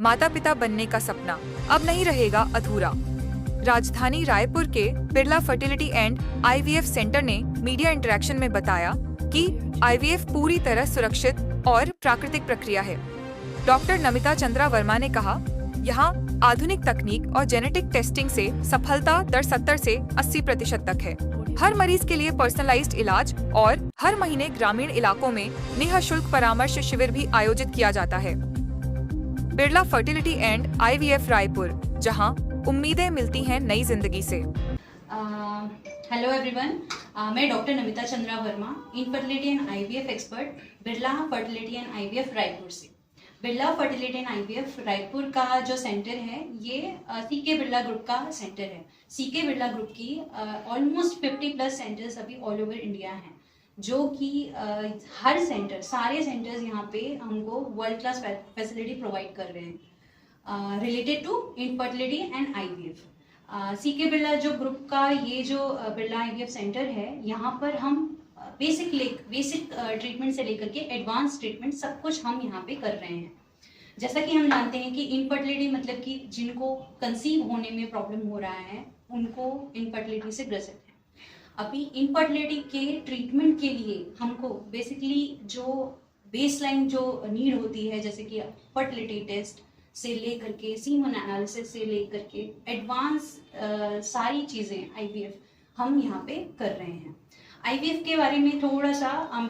माता पिता बनने का सपना अब नहीं रहेगा अधूरा। राजधानी रायपुर के Birla fertility and IVF centre ने मीडिया इंटरेक्शन में बताया कि आईवीएफ पूरी तरह सुरक्षित और प्राकृतिक प्रक्रिया है। डॉक्टर नमिता चंद्रा वर्मा ने कहा, यहाँ आधुनिक तकनीक और जेनेटिक टेस्टिंग से सफलता दर 70 से 80% तक है। हर मरीज के लिए पर्सनलाइज्ड इलाज और हर महीने ग्रामीण इलाकों में निःशुल्क परामर्श शिविर भी आयोजित किया जाता है। Birla fertility and IVF Raipur, जहां उम्मीदें मिलती हैं नई जिंदगी से। हेलो एवरीवन, मैं doctor Namita Chandra Verma, infertility and IVF expert, Birla fertility and IVF Raipur से। Birla fertility and IVF Raipur का जो सेंटर है ये सीके बिरला ग्रुप का सेंटर है। सीके बिरला ग्रुप की ऑलमोस्ट 50+ सेंटर्स अभी ऑल ओवर इंडिया हैं, जो कि हर सेंटर, सारे सेंटर्स यहाँ पे हमको वर्ल्ड क्लास फैसिलिटी प्रोवाइड कर रहे हैं related to infertility and IVF. CK Birla जो ग्रुप का ये जो बिरला आईवीएफ सेंटर है, यहाँ पर हम बेसिक ट्रीटमेंट से लेकर के एडवांस ट्रीटमेंट सब कुछ हम यहाँ पे कर रहे हैं। जैसा कि हम जानते हैं कि इनफर्टिलिटी मतलब कि जिनको कंसीव होने में प्रॉब्लम हो रहा है उनको इनफर्टिलिटी से ग्रसित है। अभी इनफर्टिलिटी के ट्रीटमेंट के लिए हमको बेसिकली जो बेसलाइन जो नीड होती है, जैसे कि फर्टिलिटी टेस्ट से लेकर के सीमन एनालिसिस से लेकर के एडवांस सारी चीज़ें आईवीएफ हम यहाँ पे कर रहे हैं। आईवीएफ के बारे में थोड़ा सा हम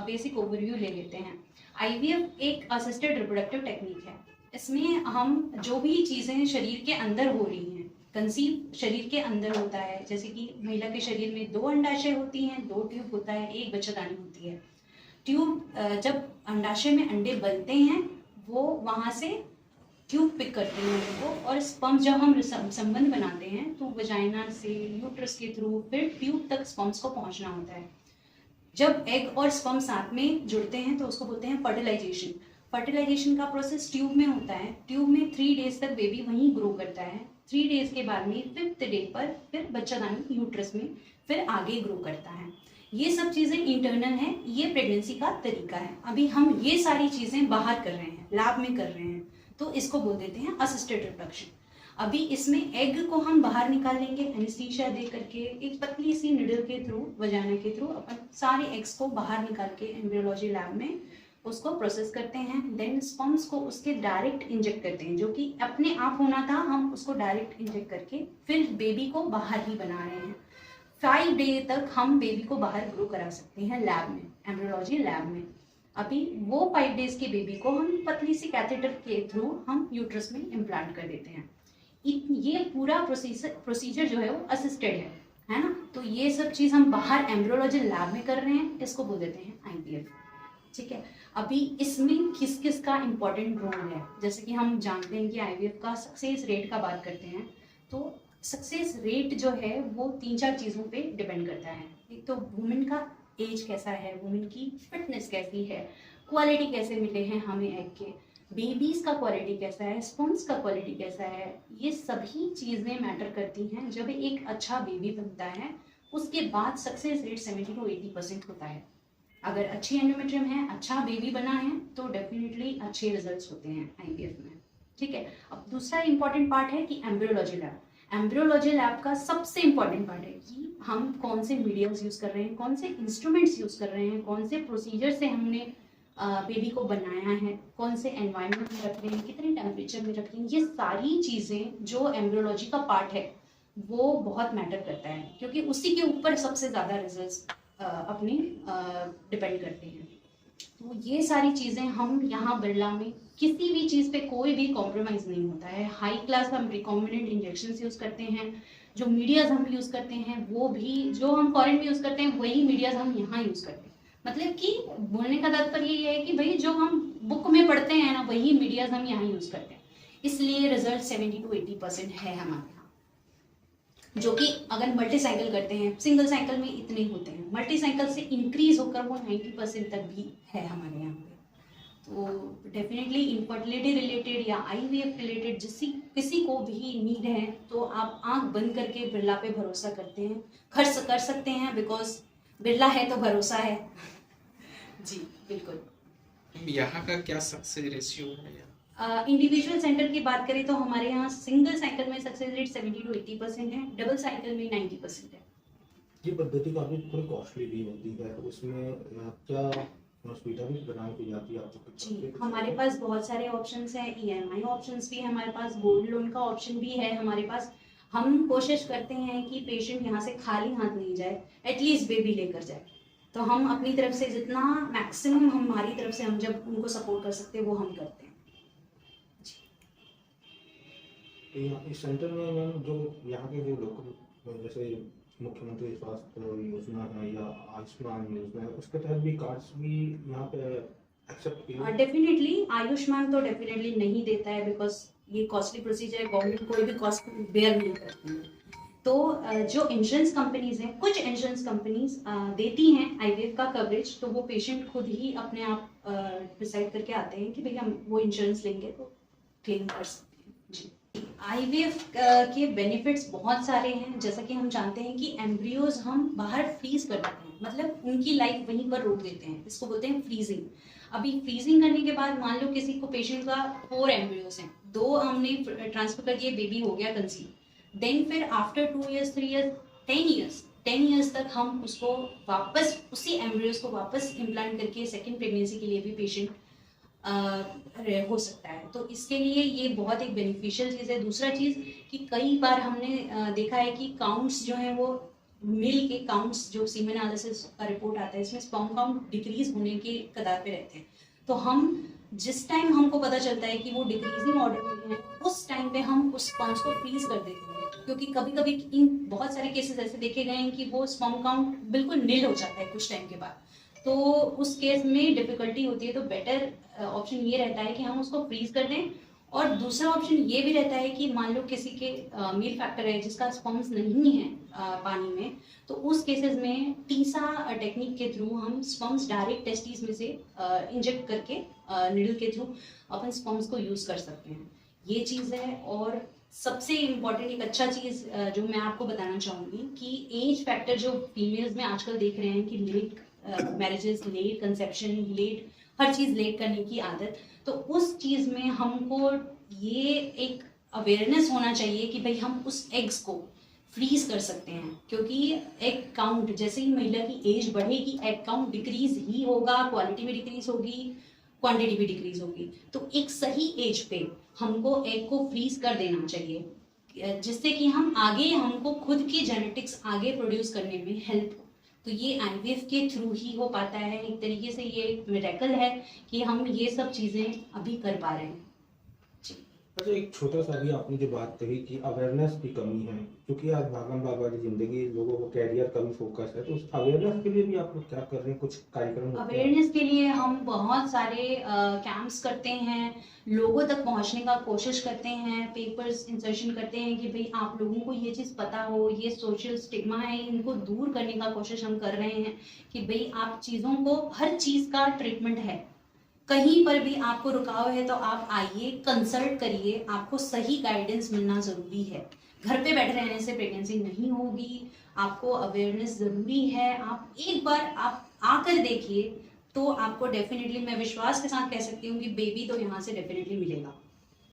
बेसिक ओवरव्यू ले लेते हैं। आईवीएफ एक असिस्टेड रिप्रोडक्टिव टेक्निक है। इसमें हम जो भी चीज़ें शरीर के अंदर हो रही हैं, कंसीव शरीर के अंदर होता है, जैसे कि महिला के शरीर में 2 अंडाशय होती हैं, 2 ट्यूब होता है, 1 बच्चादानी होती है। ट्यूब जब अंडाशय में अंडे बनते हैं वो वहाँ से ट्यूब पिक करते हैं उनको, और स्पर्म्स जब हम संबंध बनाते हैं तो वजाइना से यूट्रस के थ्रू फिर ट्यूब तक स्पर्म्स को पहुंचना होता है। जब एग और स्पर्म साथ में जुड़ते हैं तो उसको बोलते हैं फर्टिलाइजेशन। फर्टिलाइजेशन का प्रोसेस ट्यूब में होता है। ट्यूब में 3 डेज तक बेबी वहीं ग्रो करता है। 3 डेज के बाद में 5th डे पर फिर बच्चादानी यूट्रस में फिर आगे ग्रो करता है। ये सब चीज़ें इंटरनल हैं, ये प्रेगनेंसी का तरीका है। अभी हम ये सारी चीज़ें बाहर कर रहे हैं, लैब में कर रहे हैं, तो इसको बोल देते हैं असिस्टेड रिप्रोडक्शन। अभी इसमें एग को हम बाहर निकाल लेंगे एनेस्थीसिया दे करके, एक पतली सी निडल के थ्रू, वजाना के थ्रू अपन सारे एग्स को बाहर निकाल के एम्ब्रियोलॉजी लैब में उसको प्रोसेस करते हैं। देन स्पर्म्स को उसके डायरेक्ट इंजेक्ट करते हैं, जो कि अपने आप होना था, हम उसको डायरेक्ट इंजेक्ट करके फिर बेबी को बाहर ही बना रहे हैं। 5 डे तक हम बेबी को बाहर ग्रो करा सकते हैं लैब में, एम्ब्रियोलॉजी लैब में। अभी वो 5 डेज के बेबी को हम पतली सी कैथेटर के थ्रू हम यूट्रस में इम्प्लांट कर देते हैं। ये पूरा प्रोसीजर जो है वो असिस्टेड है ना। तो ये सब चीज़ हम बाहर एम्ब्रियोलॉजी लैब में कर रहे हैं, इसको बोल देते हैं आईवीएफ। ठीक है, अभी इसमें किस किस का इम्पोर्टेंट रोल है, जैसे कि हम जानते हैं कि आईवीएफ का सक्सेस रेट का बात करते हैं, तो सक्सेस रेट जो है वो 3-4 चीज़ों पे डिपेंड करता है। एक तो वुमेन का एज कैसा है, वुमेन की फिटनेस कैसी है, क्वालिटी कैसे मिले हैं हमें एग के, बेबीज का क्वालिटी कैसा है, स्पर्म्स का क्वालिटी कैसा है, ये सभी चीज़ें मैटर करती हैं। जब एक अच्छा बेबी बनता है उसके बाद सक्सेस रेट 70 to 80% होता है। अगर अच्छी एंडोमेट्रियम है, अच्छा बेबी बना है, तो डेफिनेटली अच्छे रिजल्ट्स होते हैं आईवीएफ में। ठीक है, अब दूसरा इंपॉर्टेंट पार्ट है कि एम्ब्रियोलॉजी लैब। एम्ब्रियोलॉजी लैब का सबसे इंपॉर्टेंट पार्ट है कि हम कौन से मीडियम्स यूज़ कर रहे हैं, कौन से इंस्ट्रूमेंट्स यूज़ कर रहे हैं, कौन से प्रोसीजर से हमने बेबी को बनाया है, कौन से एनवायरनमेंट में रख रहे हैं, कितने टेम्परेचर में रख रहे हैं। ये सारी चीज़ें जो एम्ब्रियोलॉजी का पार्ट है वो बहुत मैटर करता है, क्योंकि उसी के ऊपर सबसे ज़्यादा रिजल्ट्स अपने डिपेंड करते हैं। तो ये सारी चीज़ें हम यहाँ बिरला में किसी भी चीज़ पे कोई भी कॉम्प्रोमाइज़ नहीं होता है। हाई क्लास हम रिकॉम्बिनेंट इंजेक्शन यूज़ करते हैं, जो मीडियाज़ हम यूज़ करते हैं वो भी जो हम फॉरेन में यूज़ करते हैं वही मीडियाज़ हम यहाँ यूज़ करते हैं। मतलब कि बोलने का तात्पर्य ये है कि भाई जो हम बुक में पढ़ते हैं ना, वही मीडियाज़ हम यहाँ यूज़ करते हैं। इसलिए रिजल्ट 70 to 80% है हमारे यहाँ, जो कि अगर मल्टी साइकिल करते हैं, सिंगल साइकिल में इतने होते हैं, मल्टी साइकिल से इंक्रीज होकर वो 90% तक भी है हमारे यहाँ पे। तो डेफिनेटली इनफर्टिलिटी रिलेटेड या आईवीएफ रिलेटेड किसी को भी नीड है तो आप आंख बंद करके बिरला पे भरोसा करते हैं, खर्च कर सकते हैं, बिकॉज बिरला है तो भरोसा है। जी बिल्कुल। यहाँ का क्या सक्सेस रेशियो है? इंडिविजुअल सेंटर की बात करें तो हमारे यहाँ सिंगल साइकिल में सक्सेस रेट 70 to 80% है, डबल साइकिल में 90% है। ये पद्धति काफ़ी थोड़ी कॉस्टली भी होती है, उसमें क्या सुविधा भी प्रदान की जाती है आपको? जी, हमारे पास बहुत सारे ऑप्शंस हैं, ईएमआई ऑप्शंस भी है हमारे पास, गोल्ड लोन का ऑप्शन भी है हमारे पास। हम कोशिश करते हैं कि पेशेंट यहाँ से खाली हाथ नहीं जाए, एटलीस्ट बेबी लेकर जाए। तो हम अपनी तरफ से जितना मैक्सिमम हमारी तरफ से हम जब उनको सपोर्ट कर सकते हैं वो हम करते हैं। तो यहाँ इस सेंटर में मैम जो यहाँ के जो लोग जैसे मुख्यमंत्री स्वास्थ्य योजना है या आयुष्मान योजना है, उसके तहत भी कार्ड्स भी यहाँ पे एक्सेप्ट किए? डेफिनेटली आयुष्मान तो डेफिनेटली नहीं देता है, बिकॉज ये कॉस्टली प्रोसीजर है, गवर्नमेंट कोई भी कॉस्ट बेयर नहीं करती है। तो जो इंश्योरेंस कंपनीज हैं, कुछ इंश्योरेंस कंपनीज देती हैं आईवीएफ का कवरेज, तो वो पेशेंट खुद ही अपने आप डिसाइड करके आते हैं कि भैया हम वो इंश्योरेंस लेंगे तो क्लेम कर सकते हैं। जी, आईवीएफ के बेनिफिट्स बहुत सारे हैं। जैसा कि हम जानते हैं कि एम्ब्रियोज हम बाहर फ्रीज कर देते हैं, मतलब उनकी लाइफ वहीं पर रोक देते हैं, इसको बोलते हैं फ्रीजिंग। अभी फ्रीजिंग करने के बाद मान लो किसी को पेशेंट का 4 एम्ब्रियोज हैं, 2 हमने ट्रांसफर कर दिए, बेबी हो गया कंसीव, देन फिर आफ्टर 2 years 3 years 10 years तक हम उसको वापस उसी एम्ब्रियोज को वापस इम्प्लांट करके सेकेंड प्रेगनेंसी के लिए भी पेशेंट हो सकता है। तो इसके लिए ये बहुत एक बेनिफिशियल चीज़ है। दूसरा चीज़ कि कई बार हमने देखा है कि काउंट्स जो हैं वो मिल के काउंट्स, जो सीमेन एनालिसिस का रिपोर्ट आता है इसमें स्पर्म काउंट डिक्रीज होने के कगार पे रहते हैं। तो हम जिस टाइम हमको पता चलता है कि वो डिक्रीजिंग ऑर्डर में है, उस टाइम पे हम उस स्पर्म्स को फ्रीज कर देते हैं, क्योंकि कभी कभी इन बहुत सारे केसेस ऐसे देखे गए हैं कि वो स्पर्म काउंट बिल्कुल नील हो जाता है कुछ टाइम के बाद, तो उस केस में डिफिकल्टी होती है। तो बेटर ऑप्शन ये रहता है कि हम उसको फ्रीज कर दें। और दूसरा ऑप्शन ये भी रहता है कि मान लो किसी के मील फैक्टर है जिसका स्पर्म्स नहीं है पानी में, तो उस केसेस में टीसा टेक्निक के थ्रू हम स्पर्म्स डायरेक्ट टेस्टिस में से इंजेक्ट करके निडल के थ्रू अपन स्पर्म्स को यूज कर सकते हैं। ये चीज़ है। और सबसे इम्पॉर्टेंट एक अच्छा चीज़ जो मैं आपको बताना चाहूँगी कि एज फैक्टर जो फीमेल्स में आजकल देख रहे हैं कि late marriages, late conception, late हर चीज़ लेट करने की आदत, तो उस चीज़ में हमको ये एक अवेयरनेस होना चाहिए कि भाई हम उस एग्स को फ्रीज कर सकते हैं, क्योंकि एग काउंट जैसे ही महिला की एज बढ़ेगी एग काउंट डिक्रीज ही होगा, क्वालिटी भी डिक्रीज होगी, क्वांटिटी भी डिक्रीज होगी। तो एक सही एज पे हमको एग को फ्रीज कर देना चाहिए, जिससे कि हम आगे हमको खुद की जेनेटिक्स आगे प्रोड्यूस करने में हेल्प। तो ये आईवीएफ के थ्रू ही हो पाता है। एक तरीके से ये एक मिरेकल है कि हम ये सब चीज़ें अभी कर पा रहे हैं। अच्छा, एक छोटा सा भी आपने जो बात कही कि अवेयरनेस की कमी है, क्योंकि आज भागम भाग वाली जिंदगी, लोगों को कैरियर का भी फोकस है, तो उस अवेयरनेस के लिए भी आप लोग क्या कर रहे हैं? कुछ कार्यक्रम अवेयरनेस के लिए हम बहुत सारे कैंप्स करते हैं, लोगों तक पहुंचने का कोशिश करते हैं, पेपर्स इंसर्शन करते हैं कि भाई आप लोगों को ये चीज़ पता हो, ये सोशल स्टिग्मा है इनको दूर करने का कोशिश हम कर रहे हैं कि भाई आप चीज़ों को, हर चीज़ का ट्रीटमेंट है, कहीं पर भी आपको रुकाव है तो आप आइए, कंसल्ट करिए, आपको सही गाइडेंस मिलना ज़रूरी है। घर पे बैठे रहने से प्रेगनेंसी नहीं होगी, आपको अवेयरनेस ज़रूरी है। आप एक बार आप आकर देखिए तो आपको डेफिनेटली, मैं विश्वास के साथ कह सकती हूँ कि बेबी तो यहाँ से डेफिनेटली मिलेगा।